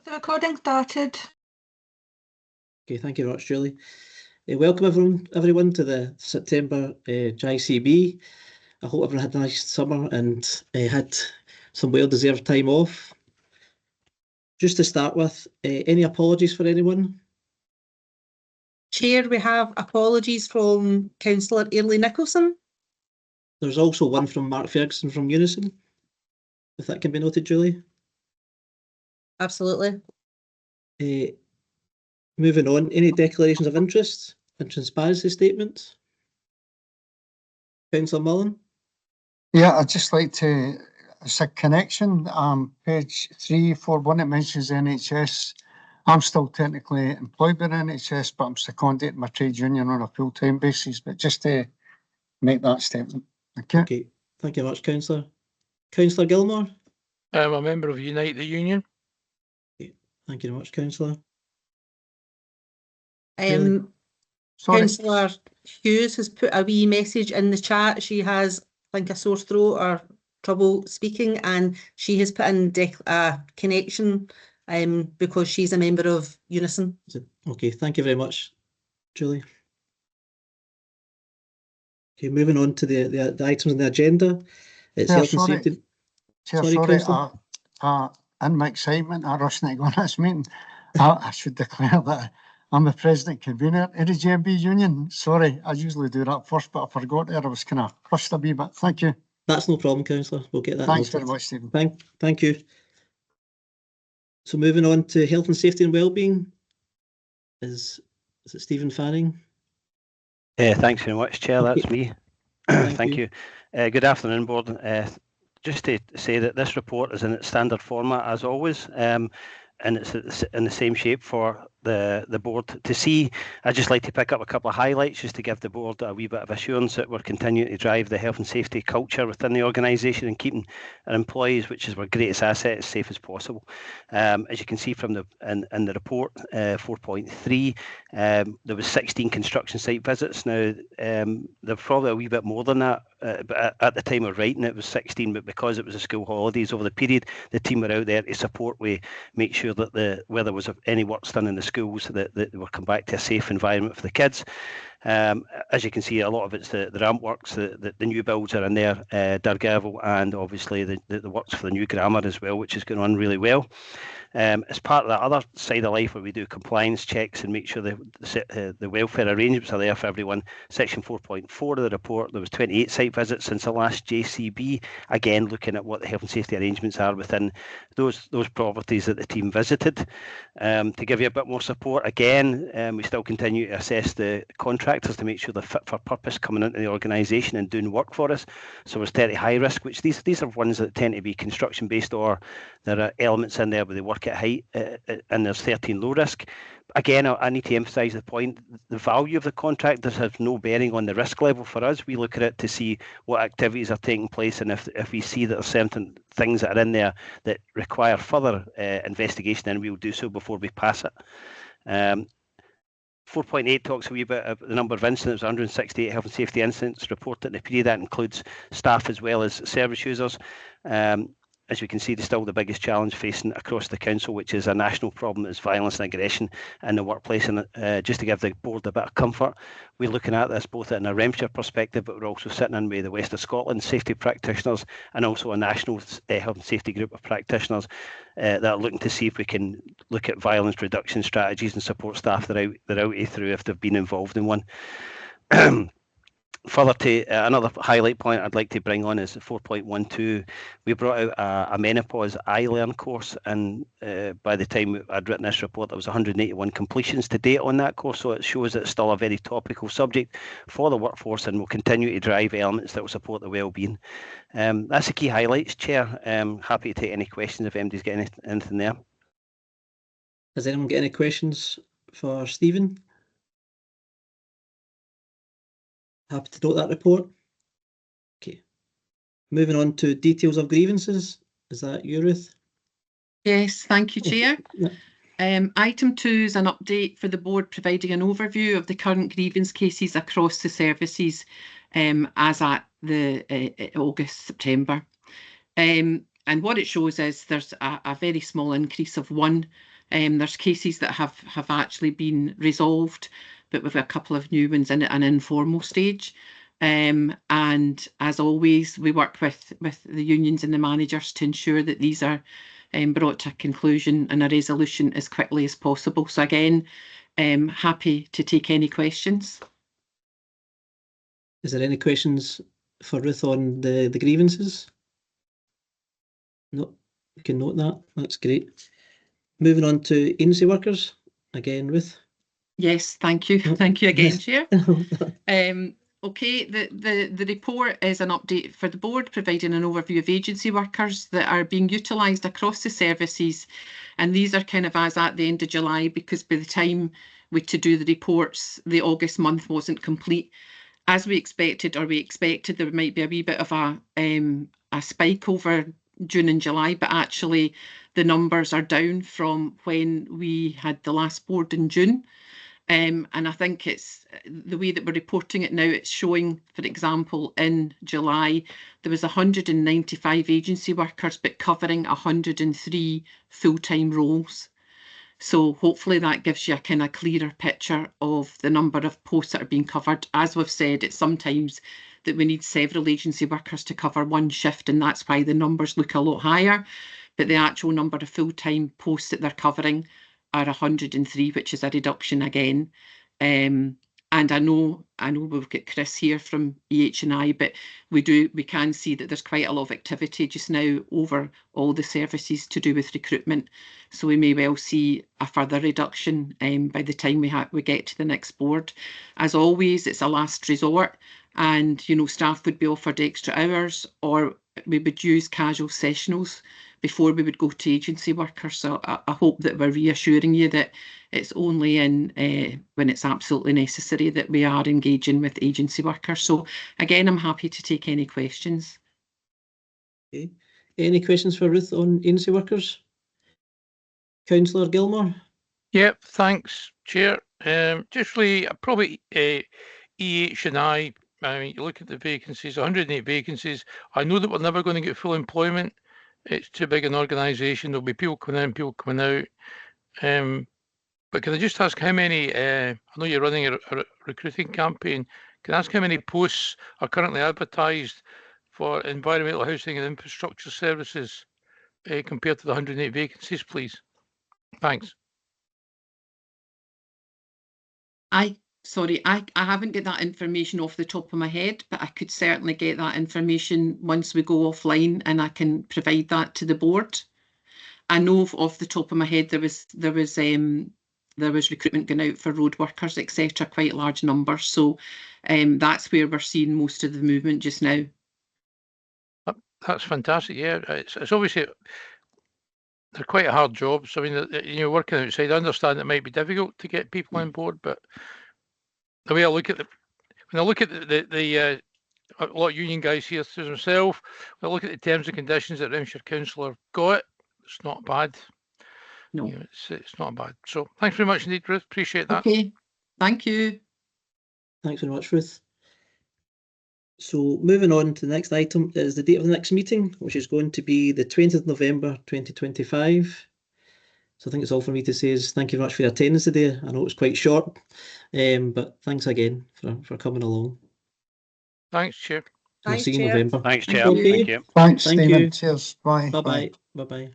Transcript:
The recording started. Okay, thank you very much, Julie. Welcome everyone to the September JCB. I hope everyone had a nice summer and had some well-deserved time off. Just to start with, any apologies for anyone? Chair, we have apologies from Councillor Airlie Nicholson. There's also one from Mark Ferguson from Unison, if that can be noted, Julie. Absolutely. Moving on, any declarations of interest and transparency statements? Councillor Mullen? Yeah, I'd just like to, it's a connection, page 341, it mentions NHS. I'm still technically employed by the NHS, but I'm seconded to my trade union on a full-time basis, but just to make that statement. Thank you. Okay, thank you very much, Councillor. Councillor Gilmore? I'm a member of Unite the Union. Okay, thank you very much, Councillor. Councillor Hughes has put a wee message in the chat. She has, I think, a sore throat or trouble speaking, and she has put in a connection because she's a member of Unison. Okay, thank you very much, Julie. Okay, moving on to the items on the agenda. It's health and safety. Sorry, in my excitement, I rushed to go on this meeting. I should declare that I'm the president convener of the GMB union. Sorry, I usually do that first, but I forgot there. I was kind of rushed a wee bit. Thank you. That's no problem, Councillor. We'll get that. Thanks very much, Stephen. Thank you. So moving on to health and safety and wellbeing. Is it Stephen Fanning? Thanks very much, Chair. That's me. Thank you. Good afternoon, Board. Just to say that this report is in its standard format as always, and it's in the same shape for the board to see. I'd just like to pick up a couple of highlights just to give the board a wee bit of assurance that we're continuing to drive the health and safety culture within the organisation and keeping our employees, which is our greatest asset, as safe as possible. As you can see from in the report, 4.3, there was 16 construction site visits. Now they're probably a wee bit more than that, but at the time of writing it was 16, but because it was a school holidays over the period, the team were out there to support. We make sure that where there was any works done in the schools that we'll come back to a safe environment for the kids. As you can see, a lot of it's the ramp works, the new builds are in there, Dargavel, and obviously the works for the new grammar as well, which is going on really well. As part of that other side of life where we do compliance checks and make sure the welfare arrangements are there for everyone, section 4.4 of the report, there was 28 site visits since the last JCB, again looking at what the health and safety arrangements are within those properties that the team visited. To give you a bit more support, again, we still continue to assess the contractors to make sure they're fit for purpose coming into the organisation and doing work for us. So there's 30 high risk, which these are ones that tend to be construction based, or there are elements in there where they work at height, and there's 13 low risk. Again, I need to emphasise the point, the value of the contractors has no bearing on the risk level for us. We look at it to see what activities are taking place, and if we see that there's certain things that are in there that require further investigation, then we will do so before we pass it. 4.8 talks a wee bit about the number of incidents, 168 health and safety incidents reported in the period. That includes staff as well as service users. As we can see, still the biggest challenge facing across the council, which is a national problem, is violence and aggression in the workplace. And just to give the board a bit of comfort, we're looking at this both in a Renfrewshire perspective, but we're also sitting in with the West of Scotland safety practitioners and also a national health and safety group of practitioners that are looking to see if we can look at violence reduction strategies and support staff that are out through if they've been involved in one. Further to another highlight point I'd like to bring on is 4.12. We brought out a menopause iLearn course, and by the time I'd written this report, there was 181 completions to date on that course. So it shows that it's still a very topical subject for the workforce, and will continue to drive elements that will support the wellbeing. That's the key highlights, Chair. Happy to take any questions if anybody's got anything there. Has anyone got any questions for Stephen? Happy to note that report. Okay. Moving on to details of grievances. Is that you, Ruth? Yes, thank you, Chair. Item 2 is an update for the board providing an overview of the current grievance cases across the services as at the August-September. And what it shows is there's a very small increase of 1. There's cases that have actually been resolved, but with a couple of new ones in an informal stage. And as always, we work with the unions and the managers to ensure that these are brought to a conclusion and a resolution as quickly as possible. So again, happy to take any questions. Is there any questions for Ruth on the grievances? No, you can note that. That's great. Moving on to agency workers. Again, Ruth. Yes, thank you. Thank you again, Chair. Okay, the report is an update for the board, providing an overview of agency workers that are being utilised across the services. And these are kind of as at the end of July, because by the time we to do the reports, the August month wasn't complete. As we expected, there might be a wee bit of a spike over June and July, but actually the numbers are down from when we had the last board in June. And I think it's the way that we're reporting it now, it's showing, for example, in July, there was 195 agency workers, but covering 103 full-time roles. So hopefully that gives you a kind of clearer picture of the number of posts that are being covered. As we've said, it's sometimes that we need several agency workers to cover one shift, and that's why the numbers look a lot higher. But the actual number of full-time posts that they're covering are 103, which is a reduction again. And I know we've got Chris here from EH&I, but we can see that there's quite a lot of activity just now over all the services to do with recruitment. So we may well see a further reduction by the time we get to the next board. As always, it's a last resort, and staff would be offered extra hours, or we would use casual sessionals before we would go to agency workers. So I hope that we're reassuring you that it's only when it's absolutely necessary that we are engaging with agency workers. So again, I'm happy to take any questions. Okay. Any questions for Ruth on agency workers? Councillor Gilmore? Yep, thanks, Chair. Just really, probably EH&I, mean, you look at the vacancies, 108 vacancies. I know that we're never going to get full employment. It's too big an organisation. There'll be people coming in, people coming out. But can I just ask how many, I know you're running a recruiting campaign, can I ask how many posts are currently advertised for environmental housing and infrastructure services compared to the 108 vacancies, please? Thanks. Sorry, I haven't got that information off the top of my head, but I could certainly get that information once we go offline, and I can provide that to the board. I know off the top of my head there was recruitment going out for road workers, etc., quite large numbers. So that's where we're seeing most of the movement just now. That's fantastic. Yeah, it's obviously they're quite hard jobs. I mean, working outside, I understand it might be difficult to get people on board, but the way I look at when I look at the a lot of union guys here to themselves, when I look at the terms and conditions that Renfrewshire Council have got, it's not bad. No, it's not bad. So thanks very much indeed, Ruth. Appreciate that. Okay, thank you. Thanks very much, Ruth. So moving on to the next item is the date of the next meeting, which is going to be the 20th of November 2025. So I think it's all for me to say is thank you very much for your attendance today. I know it's quite short, but thanks again for coming along. Thanks, Chair. We'll see you in November. Thanks, Chair. Thank you. Thank you. Thanks, Thank Stephen. you. Cheers. Bye. Bye-bye. Bye-bye.